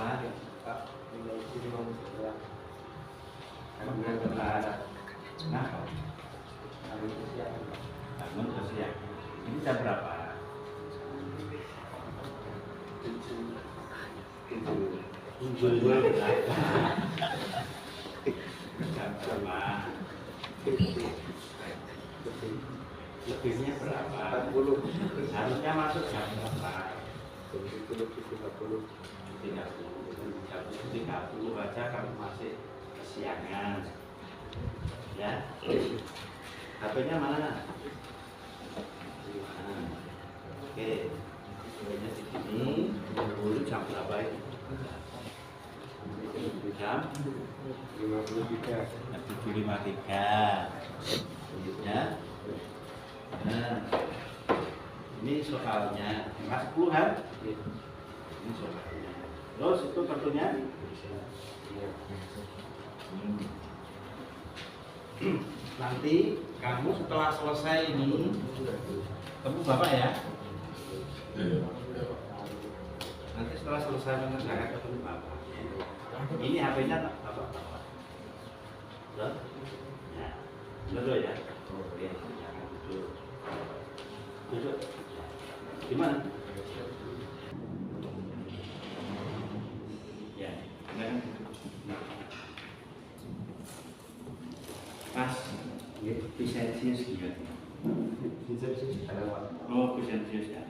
berapa? Pak, nilai sini mau setelah Kemudian setelah kenapa? hari kesiapan Pak. Bangun terus ya. Ini jam berapa? Tujuh. Jam berapa? Lebihnya berapa? 40. Harusnya masuk jam berapa? 30. 30 aja kamu masih kesiangan. Ya. HP-nya mana? Oke. HP-nya di sini. Dulu jam berapa ini? Jam 53. 7.53. Ya. Nah, ini soalnya Mas 10 kan? Ini soalnya. Terus itu kartunya? Nanti kamu setelah selesai ini ketemu bapak ya. Nanti setelah selesai mengerjakan ketemu bapak. Ini HP-nya bapak. Betul? Ya. Betul ya. Oke. Duduk. Duduk. Gimana? Ya. Pas. Visentius gimana? Oh, Visentius ya.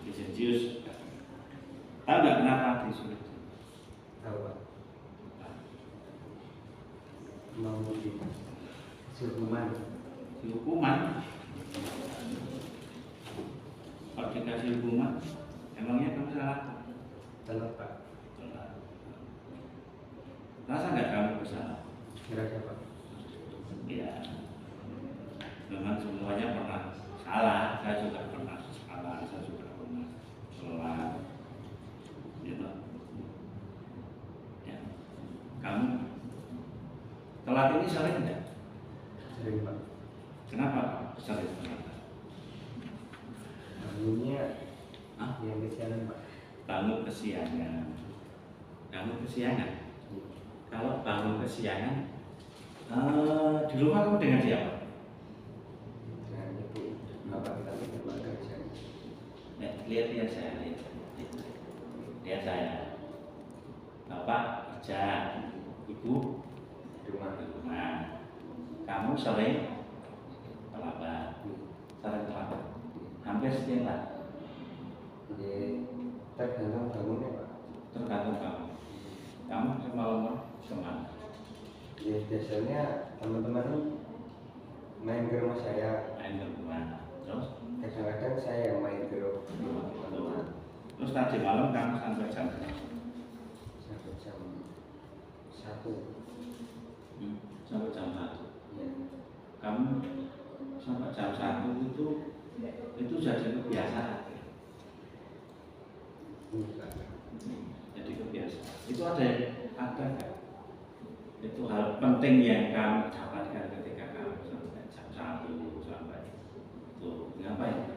Visentius. Tahu nggak kenapa disuruh? Tahu Pak. Mau di hukuman. Hukuman. Kalau dikasih hukuman, emangnya kamu salah? Salah Pak. Rasa nggak kamu bersalah? Ngerasa Pak. Ya, memang semuanya pernah salah. Saya juga pernah salah. Saya juga pernah salah. Gitu. Ya. Kamu telat ini sering nggak? Sering Pak. Kenapa sering telat? Bangunnya Hah? yang kesianan Pak. Bangun kesiangan. Kamu kesiangan? Kalau bangun kesiangan, di rumah kamu dengan siapa? Nah, itu Bapak kita punya keluarga di sana. Lihat saya, lihat saya. Bapak kerja, ibu Di rumah. di rumah. Kamu sering terlambat, hampir setiap hari. Jadi tergantung bangunnya Pak. Tergantung kamu. Kamu semalam kemana? Ya biasanya teman-teman main ke rumah saya. Main ke rumah. Terus? Kadang-kadang saya yang main ke rumah teman-teman. Terus tadi malam kamu sampai jam berapa? Sampai jam 1. Sampai jam 1. Ya. Kamu sampai jam 1 itu jadi kebiasaan. Jadi kebiasaan. Itu ada nggak? Itu hal penting yang kamu dapatkan ketika kamu sampai jam 1 sampai itu ngapain?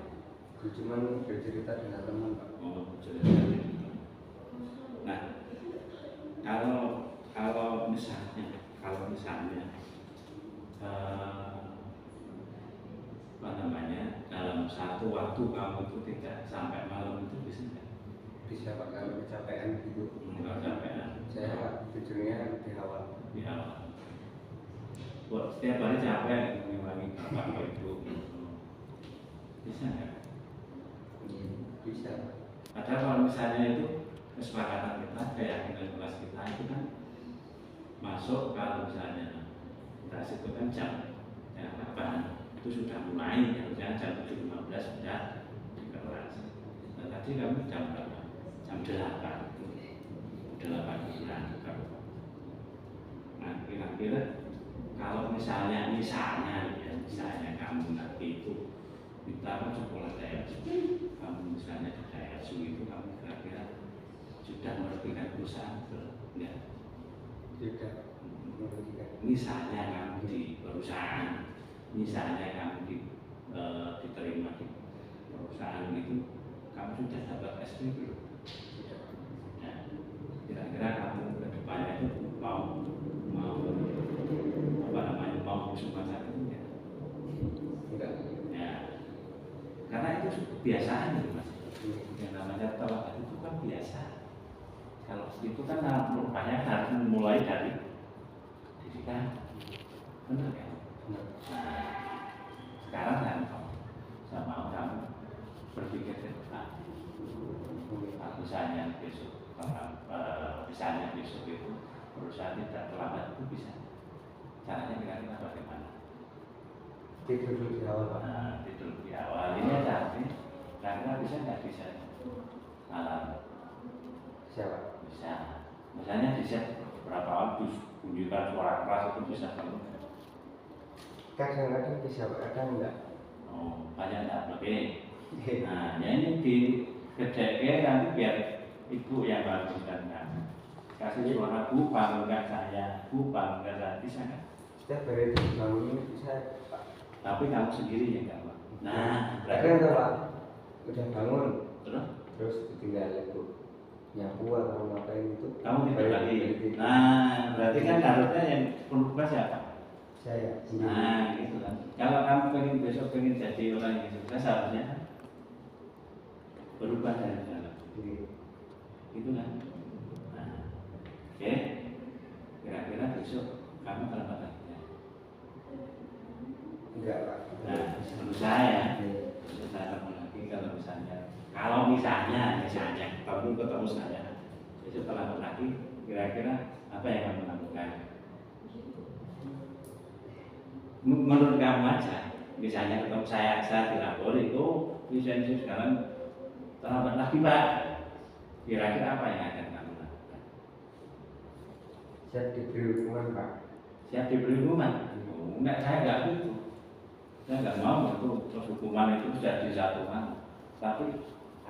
Cuman bercerita dengan teman Pak. Oh, nah, kalau misalnya apa namanya, dalam satu waktu kamu itu tidak sampai malam itu bisa nggak? Bisa Pak kalau kecapean gitu. Nggak capean. Saya tidurnya lebih awal. Di awal. Buat setiap hari capek mengulangi bapak ibu. Bisa nggak? Bisa. Padahal kalau misalnya itu kesepakatan kita, keyakinan kelas kita itu kan masuk, kalau misalnya kita sebutkan jam kapan itu sudah mulai, harusnya jam 7.15 sudah di kelas. Nah, tadi kami jam berapa? Jam 8. 8 bulan. Nah, kira-kira kalau misalnya kamu nanti itu kita kan sekolah TSU, kamu misalnya di TSU itu kamu kira-kira sudah merugikan perusahaan enggak? Tidak merugikan. Misalnya kamu di perusahaan, misalnya kamu diterima di perusahaan itu, kamu sudah dapat SP belum? Tidak. Nah, itu kebiasaan gitu mas. Yang namanya teladan itu kan biasa. Kalau itu kan rupanya harus mulai dari diri kan, benar kan? Nah, sekarang kan sama kamu berpikir ke depan. Misalnya besok, misalnya besok itu perusahaan tidak terlambat itu bisa. Caranya kira-kira bagaimana? Tidur di awal Pak. Nah, tidur di awal ini aja, karena bisa nggak bisa malam? Siapa? Bisa. Misalnya di set berapa waktu bunyikan suara keras itu bisa kalau Kadang-kadang bisa Pak, kadang enggak. oh banyak tak lebih. Nah, ya ini di kerja nanti biar ibu yang baguskan kan. Kasih suara bu bangunkan saya, bu bangunkan saya bisa kan? Setiap hari itu bangun ini bisa Pak. Tapi kamu sendiri ya enggak Pak? Nah, Kadang tuh Pak, udah bangun terus ditinggal ibu nyapu atau ngapain itu. kamu tidur balik lagi. tidur. Nah, berarti kan harusnya yang berubah siapa? Saya sendiri. Nah, gitu kan. Kalau kamu pengen besok pengen jadi orang yang sukses harusnya kan berubah dari dalam. Itu kan. Nah, oke. Kira-kira besok kamu terlambat lagi ya? Enggak Pak. Nah, menurut saya lagi kalau misalnya kamu ketemu saya besok terlambat lagi, kira-kira apa yang kamu lakukan? Menurut kamu aja, misalnya ketemu saya dilapor itu lisensi sekarang terlambat lagi Pak, kira-kira apa yang akan kamu lakukan? Siap diberi hukuman Pak. Siap diberi hukuman? Oh, enggak, saya enggak gitu. Saya enggak mau itu terus hukuman itu jadi satu hal, tapi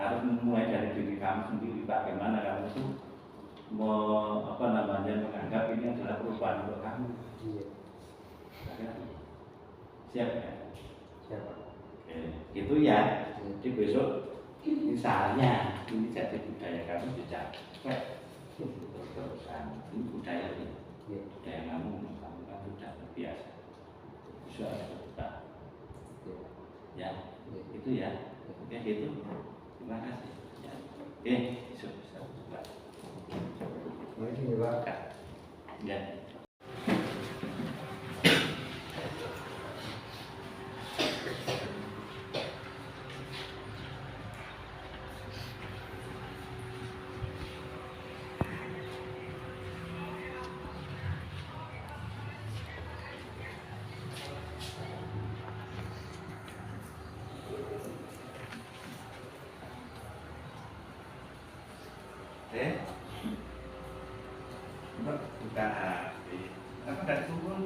harus mulai dari diri kamu sendiri. Bagaimana kamu itu menganggap ini adalah perubahan untuk kamu. Iya. Siap ya? Siap Pak. Oke, gitu ya. Jadi besok misalnya ini jadi budaya kamu tidak terus-terusan, ini budaya ini. Budaya kamu kan sudah terbiasa. Sudah berubah. Ya, itu ya. Oke, gitu. Terima kasih. Ya. Oke, bisa buka. Ini Pak. Ya. Buka HP. Apa dari turun?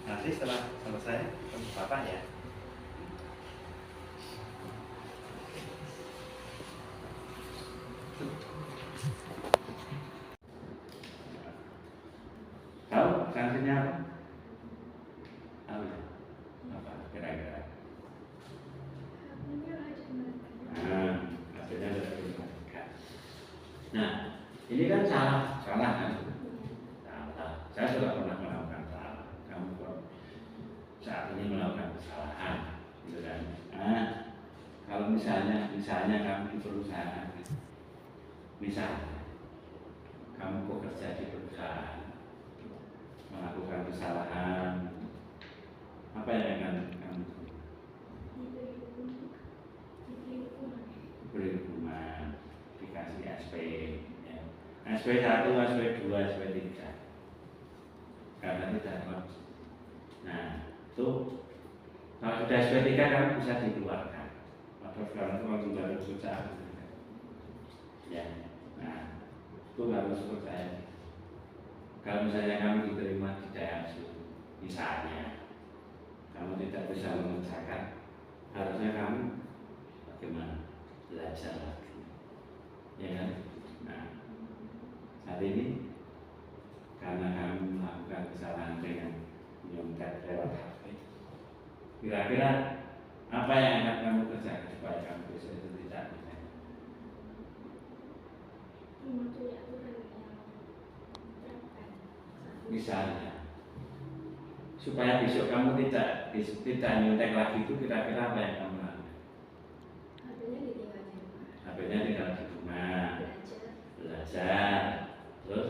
Nanti setelah selesai ketemu Bapak ya. Tahu sanksinya apa? Tahu ya? Apa kira-kira? Hasilnya sudah dimakan. Nah, ini kan salah kan? Salah. Saya sudah pernah melakukan salah. Kamu kok saat ini melakukan kesalahan, gitu kan? Nah, kalau misalnya kamu di perusahaan, misalnya kamu bekerja di perusahaan, melakukan kesalahan, apa yang akan kamu beri hukuman, dikasih SP ya. SP 1, SP 2, SP 3 karena tidak lolos. Nah, itu kalau sudah SP 3 kamu bisa dikeluarkan atau sekarang itu langsung dari perusahaan ya. Nah, itu harus percaya. Kalau misalnya kamu diterima di Daihatsu, misalnya kamu tidak bisa mengerjakan, harusnya kamu bagaimana? Belajar lagi, ya kan? Nah, saat ini karena kamu melakukan kesalahan dengan menyontek lewat HP, kira-kira apa yang akan kamu kerjakan supaya kamu bisa tidak menyontek? Misalnya supaya besok kamu tidak nyontek lagi itu kira-kira apa yang kamu lakukan? HP-nya tinggal di rumah, belajar, terus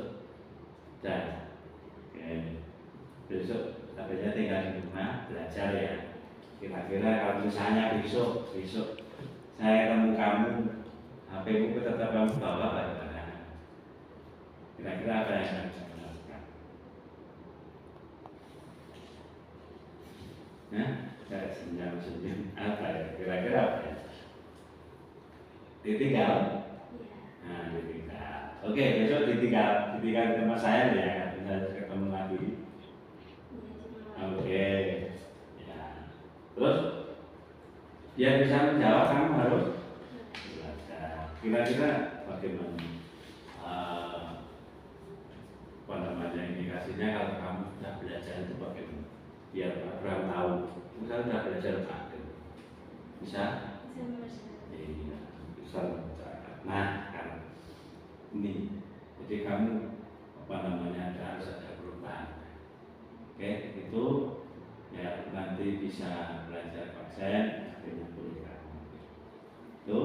dan besok HP-nya tinggal di rumah, belajar ya. Kira-kira kalau misalnya besok saya ketemu kamu, HP-mu tetap kamu bawa bagaimana? Kira-kira apa yang akan saya lakukan? Nah, saya senyum-senyum apa ya? Kira-kira apa ya? Ditinggal? Nah, ditinggal. Oke, besok ditinggal di tempat saya ya, bisa ketemu lagi. Oke, ya. Terus dia bisa menjawab, kamu harus belajar. Kira-kira bagaimana? Apa namanya indikasinya kalau kamu sudah belajar itu bagaimana? Biar Abraham tahu, misalnya sudah belajar pakai, bisa? Iya, bisa membaca. Nah, kan ini, jadi kamu apa namanya harus ada perubahan. Oke, itu ya nanti bisa belajar konsen dengan kuliah. Itu